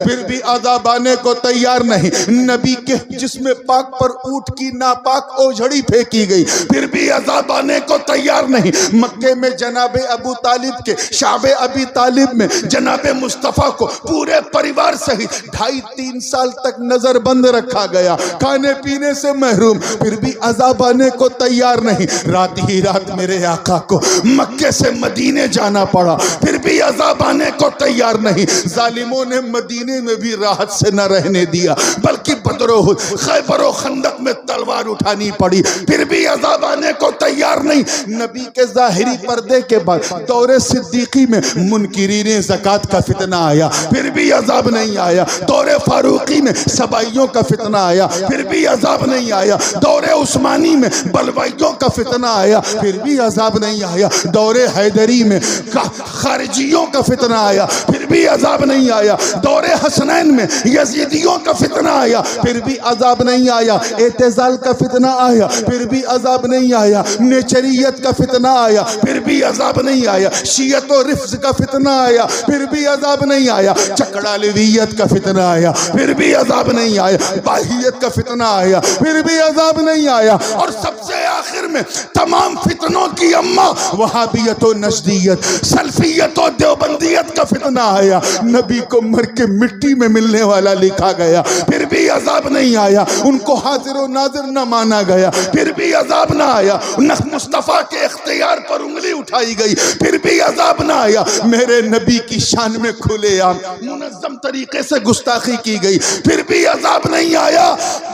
फिर भी अज़ाब आने को तैयार नहीं। नबी के जिस्म पाक पर ऊंट की नापाक ओझड़ी फेंकी गई, फिर भी अज़ाब आने को तैयार नहीं। मक्के में जनाबे अबू तालिब के शाबे अबी तालिब में जनाबे मुस्तफ़ा को पूरे परिवार सहित 2.5-3 साल तक नजरबंद रखा गया, खाने पीने से महरूम, फिर भी अज़ाब आने को तैयार नहीं। रात ही रात मेरे आका को मक्के से मदीने जाना पड़ा, फिर भी अज़ाब आने को तैयार नहीं। जालिमों ने मदीने में भी राहत से न रहने दिया, बल्कि बदरो खैबरो खंदक में तलवार उठानी पड़ी, फिर भी अज़ाब आने को तैयार नहीं। नबी के ज़ाहिरी पर्दे के बाद दौरे सिद्दीकी में मुनकिरीने ज़कात का फितना आया, फिर भी अज़ाब नहीं आया। दौरे फारूकी में सबाइयों का फितना आया, फिर भी अज़ाब नहीं आया। दौरे उस्मानी में बलवाइयों का फितना आया, फिर भी अज़ाब नहीं आया। दौरे हैदरी में खारिजियों का फितना आया, फिर भी अज़ाब नहीं आया। दौरे हसनैन में यजीदियों का फितना आया, फिर भी अज़ाब नहीं आया। एतज़ाल का फितना आया, फिर भी अज़ाब नहीं आया। नेचरियत का फितना आया, फिर भी अज़ाब नहीं आया। शियत और रिफ्ज़ का फितना आया, फिर भी अज़ाब नहीं आया। चकड़ालवियत का फितना आया, फिर भी अज़ाब नहीं आया। बाहियत का फितना आया, फिर भी अज़ाब नहीं आया। और सबसे आखिर में तमाम फितनों की अम्मा वहाबियत और नजदियत, सल्फियत और देवबंदियत का फितना आया। नबी को मर के मिट्टी में मिलने वाला लिखा गया, फिर भी अज़ाब नहीं आया। उनको हाजिर और नाजिर न माना गया, फिर भी अज़ाब ना आया। मुस्तफ़ा के इख्तियार पर उंगली उठाई गई, फिर भी अज़ाब ना आया। मेरे नबी की शान में खुलेआम मुनज़्ज़म तरीके से गुस्ताखी की गई, फिर भी अज़ाब नहीं आया।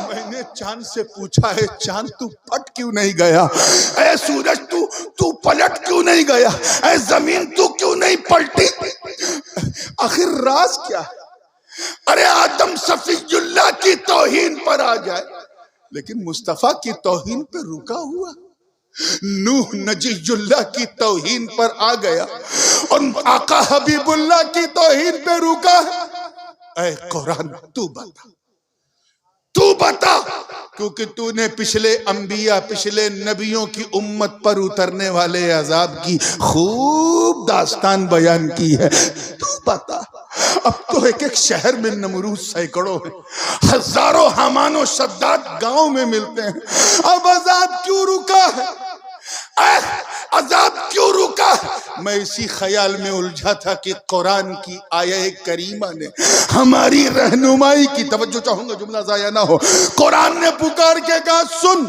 मैंने चांद से पूछा है, चांद तू फट क्यों नहीं गया? ऐ सूरज तू पलट क्यों नहीं गया? ऐ जमीन तू क्यों नहीं पलटी? आखिर राज क्या है? अरे आदम सफीजुल्लाह की तौहीन पर आ जाए, लेकिन मुस्तफा की तौहीन पर रुका हुआ। नूह नजीजुल्लाह की तौहीन पर आ गया और आका हबीबुल्लाह की तौहीन पे रुका है। ऐ कुरान तू बता, क्योंकि तूने पिछले अंबिया, पिछले नबियों की उम्मत पर उतरने वाले अजाब की खूब दास्तान बयान की है। तू बता, अब तो एक एक शहर में नमरूद सैकड़ों हैं, हजारों हमानो शद्दाद गांव में मिलते हैं। अब अजाब क्यों रुका है? अजाब क्यों रुका? मैं इसी ख्याल में उलझा था कि कुरान की आयत करीमा ने हमारी रहनुमाई की, तवज्जो चाहूंगा जुमला जाया ना हो। कुरान ने पुकार के कहा, सुन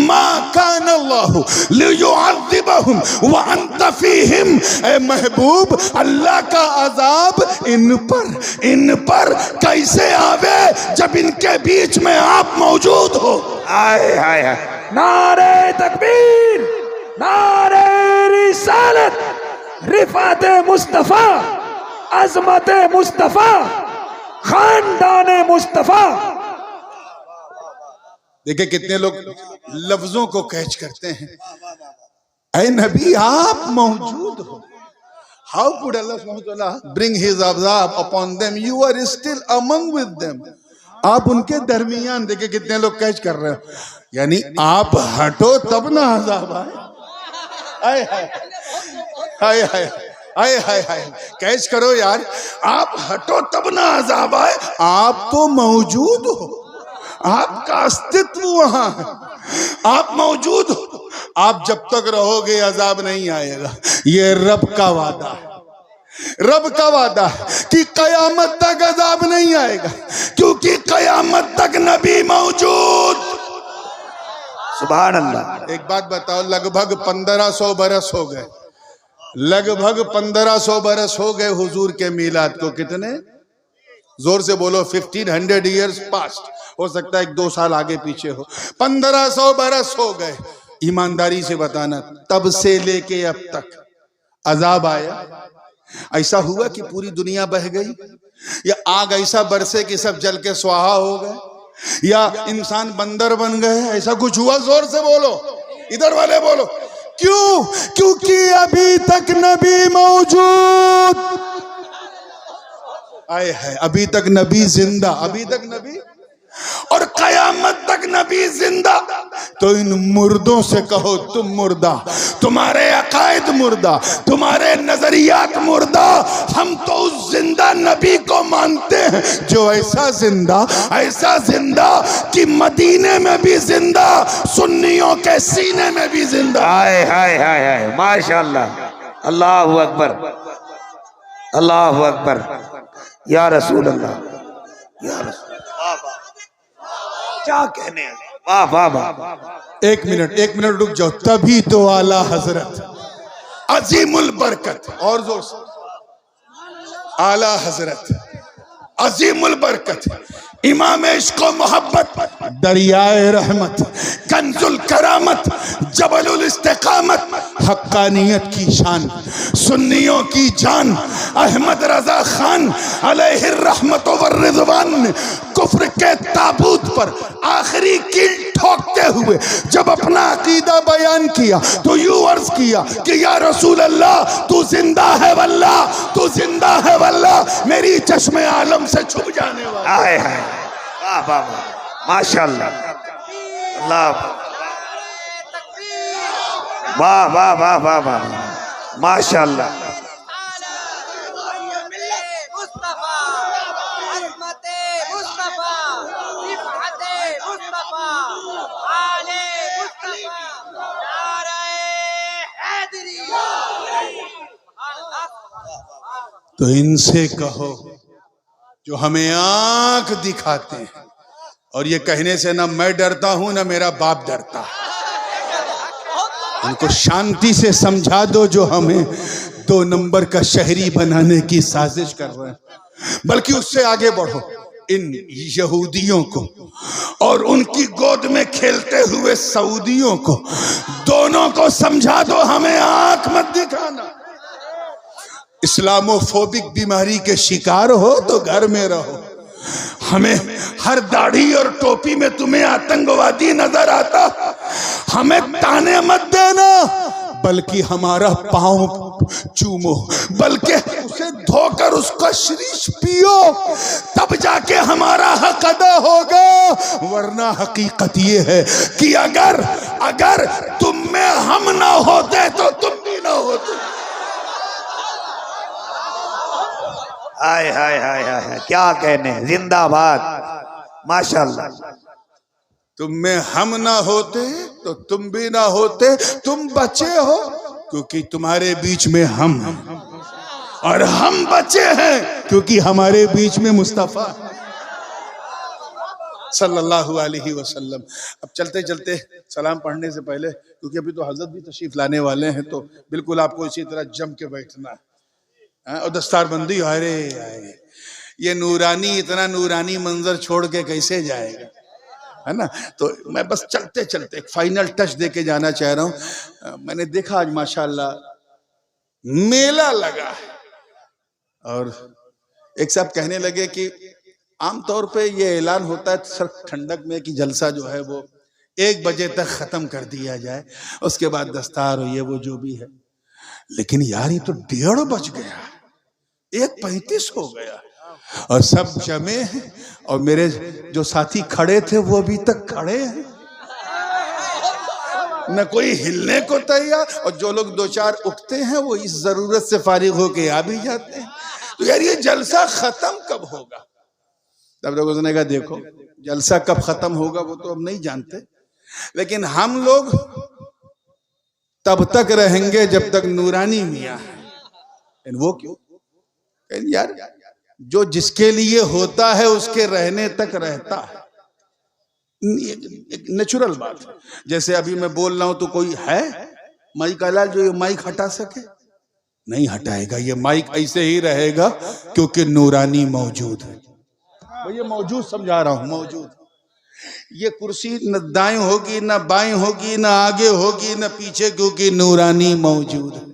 मा कान अल्लाहु लियुअज़्ज़िबहुम व अंत फीहिम। ए महबूब, अल्लाह का अजाब इन पर कैसे आवे जब इनके बीच में आप मौजूद हो? आए हाय हाय, नारे तकबीर, नारे रिसालत, रिफात मुस्तफा, अजमत मुस्तफा, खानदान मुस्तफा। देखिए कितने लोग लफ्जों को कैच करते हैं। ऐ नबी आप मौजूद हो। हाउ कुड अल्लाह सुब्हानहू व तआला ब्रिंग हिज अज़ाब upon them, you are still among with them. आप उनके दरमियान। देखिए कितने लोग कैच कर रहे हो, यानी आप हटो तब ना अज़ाब आए। हाय हाय हाय हाय हाय, कैच करो यार। आप हटो तब ना अज़ाब आए। आप तो मौजूद हो, आपका अस्तित्व वहां है, आप मौजूद हो। आप जब तक रहोगे अजाब नहीं आएगा। ये रब का वादा है, रब का वादा है कि कयामत तक अजाब नहीं आएगा, क्योंकि कयामत तक नबी मौजूद। सुभान अल्लाह। एक बात बताओ, लगभग 1500 बरस हो गए, लगभग 1500 बरस हो गए हुजूर के मिलाद को। कितने? जोर से बोलो। 1500 ईयर्स पास्ट। हो सकता है 1-2 साल आगे पीछे हो। 1500 बरस हो गए। ईमानदारी से बताना, तब से लेके अब तक अजाब आया? ऐसा हुआ कि पूरी दुनिया बह गई, या आग ऐसा बरसे कि सब जल के स्वाहा हो गए, या इंसान बंदर बन गए? ऐसा कुछ हुआ? जोर से बोलो, इधर वाले बोलो। क्यों? क्योंकि अभी तक नबी मौजूद। आए है, अभी तक नबी जिंदा, अभी तक नबी, और कयामत तक नबी जिंदा। तो इन मुर्दों से कहो तुम मुर्दा, तुम्हारे अकायद मुर्दा, तुम्हारे नजरियात मुर्दा। हम तो उस जिंदा नबी को मानते हैं जो ऐसा जिंदा कि मदीने में भी जिंदा, सुन्नियों के सीने में भी जिंदा। हाय हाय हाय हाय, माशाअल्लाह, अल्लाहु अकबर, अल्लाहु अकबर, या रसूल अल्लाह, या रसूल, क्या कहने हैं, वाह वाह वाह। एक मिनट रुक जाओ। तभी तो आला हजरत अजीमुल बरकत, और जोर से, आला हजरत अजीमुल बरकत, इमाम इश्क व मोहब्बत, दरियाए रहमत, कंजुल करामत, जबलुल इस्तिकामत, हक्कानियत की शान, सुन्नियों की जान, अहमद रजा खान अलैहि रहमत व रिज़वान, कुफ्र के ताबूत पर आखिरी कील ठोकते हुए जब अपना अकीदा बयान किया तो यूं अर्ज किया कि या रसूल अल्लाह, तू जिंदा है वल्लाह, तू जिंदा है वल्लाह, मेरी चश्मे आलम से छुप जाने वाला। हाय हाय, वाह वाह वाह, माशाअल्लाह, अल्लाह, वाह वाह वाह वाह वाह, माशाअल्लाह। तो इनसे कहो जो हमें आंख दिखाते हैं, और ये कहने से ना मैं डरता हूं ना मेरा बाप डरता है, उनको शांति से समझा दो जो हमें 2 नंबर का शहरी बनाने की साजिश कर रहे हैं। बल्कि उससे आगे बढ़ो, इन यहूदियों को और उनकी गोद में खेलते हुए सऊदियों को, दोनों को समझा दो हमें आंख मत दिखाना। इस्लामोफोबिक बीमारी के शिकार हो तो घर में रहो। हमें हर दाढ़ी और टोपी में तुम्हें आतंकवादी नजर आता, हमें ताने मत देना, बल्कि हमारा पांव चूमो, बल्कि उसे धोकर उसका शीश पियो, तब जाके हमारा हक अदा होगा। वरना हकीकत ये है कि अगर तुम में हम ना होते तो तुम भी ना होते। हाय हाय हाय हाय, क्या कहने, जिंदाबाद, माशाअल्लाह। तुम में हम ना होते तो तुम भी ना होते, तुम बचे हो क्योंकि तुम्हारे बीच में हम हैं, और हम बचे हैं क्योंकि हमारे बीच में मुस्तफा सल्लल्लाहु अलैहि वसल्लम। अब चलते चलते सलाम पढ़ने से पहले, क्योंकि अभी तो हजरत भी तशरीफ लाने वाले हैं, तो बिल्कुल आपको इसी तरह जम के बैठना है। और दस्तारबंदी, अरे ये नूरानी, इतना नूरानी मंजर छोड़ के कैसे जाएगा, है ना। तो मैं बस चलते चलते एक फाइनल टच देके जाना चाह रहा हूं। मैंने देखा आज माशाल्लाह मेला लगा है, और एक साहब कहने लगे कि आमतौर पे ये ऐलान होता है सिर्फ ठंडक में कि जलसा जो है वो 1 बजे तक खत्म कर दिया जाए, उसके बाद दस्तार हो ये वो जो भी है, लेकिन यार ये तो 1:30 बज गया, 1:35 हो गया, और सब जमे हैं, और मेरे जो साथी खड़े थे वो अभी तक खड़े हैं, न कोई हिलने को तैयार, और जो लोग 2-4 उठते हैं वो इस जरूरत से फारिग होके आ भी जाते हैं। तो यार ये जलसा खत्म कब होगा? तब लोग उसने कहा देखो जलसा कब खत्म होगा वो तो अब नहीं जानते, लेकिन हम लोग तब तक रहेंगे जब तक नूरानी मियां है। वो क्यों? यार जो जिसके लिए होता है उसके रहने तक रहता है, एक नेचुरल बात है। जैसे अभी मैं बोल रहा हूं तो कोई है माइक वाला जो ये माइक हटा सके? नहीं हटाएगा, ये माइक ऐसे ही रहेगा क्योंकि नूरानी मौजूद है। ये मौजूद समझा रहा हूं, मौजूद। ये कुर्सी न दाएं होगी न बाएं होगी, न आगे होगी न पीछे, क्योंकि नूरानी मौजूद है।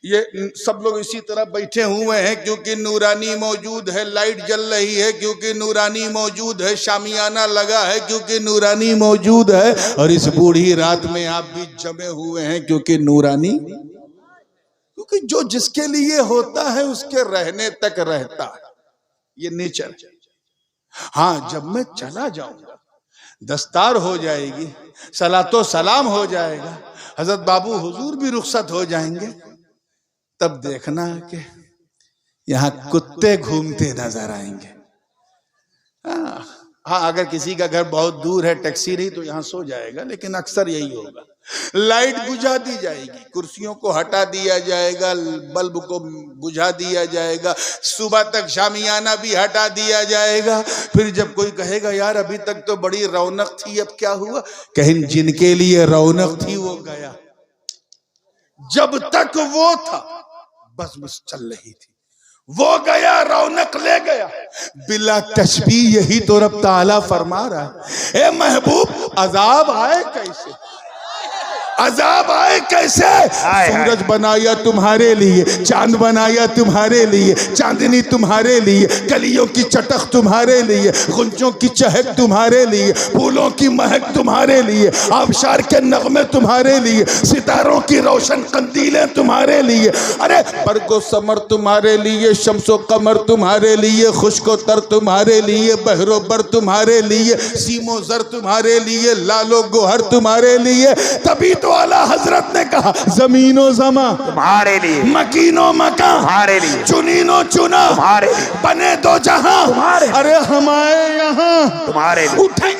ये सब लोग इसी तरह बैठे हुए हैं क्योंकि नूरानी मौजूद है। लाइट जल रही है क्योंकि नूरानी मौजूद है। शामियाना लगा है क्योंकि नूरानी मौजूद है। और इस बूढ़ी रात में आप भी जमे हुए हैं क्योंकि नूरानी, क्योंकि जो जिसके लिए होता है उसके रहने तक रहता है। ये नेचर। हाँ, जब मैं चला जाऊंगा दस्तार हो जाएगी, सलातो सलाम हो जाएगा, हजरत बाबू हुजूर भी रुखसत हो जाएंगे, तब देखना कि यहाँ कुत्ते घूमते नजर आएंगे। हाँ, अगर किसी का घर बहुत दूर है, टैक्सी नहीं, तो यहाँ सो जाएगा, लेकिन अक्सर यही होगा। लाइट बुझा दी जाएगी, कुर्सियों को हटा दिया जाएगा, बल्ब को बुझा दिया जाएगा, सुबह तक शामियाना भी हटा दिया जाएगा। फिर जब कोई कहेगा यार अभी तक तो बड़ी रौनक थी, अब क्या हुआ? कहीं जिनके लिए रौनक थी वो गया, जब तक वो था बस चल रही थी, वो गया, रौनक ले गया बिला तशबीह। यही तो रब ताला फरमा रहा है, ए महबूब अजाब आए कैसे, अजाब आए कैसे? सूरज बनाया तुम्हारे लिए, चांद बनाया तुम्हारे लिए, चांदनी तुम्हारे लिए, कलियों की चटक तुम्हारे लिए, गुंजों की चहक तुम्हारे लिए, फूलों की महक तुम्हारे लिए, आबशार के नगमे तुम्हारे लिए, सितारों की रोशन कंदीलें तुम्हारे लिए, अरे बरगो समर तुम्हारे लिए, शम्सो कमर तुम्हारे लिए, खुशको तर तुम्हारे लिए, बहरो बर तुम्हारे लिए, सीमो जर तुम्हारे लिए, लालो गोहर तुम्हारे लिए। तभी तो आला हजरत ने कहा जमीनो जमा तुम्हारे लिए, मकीनो मकान तुम्हारे लिए, चुनीनो चुना तुम्हारे, बने दो जहां तुम्हारे, अरे हमारे यहाँ तुम्हारे, उठे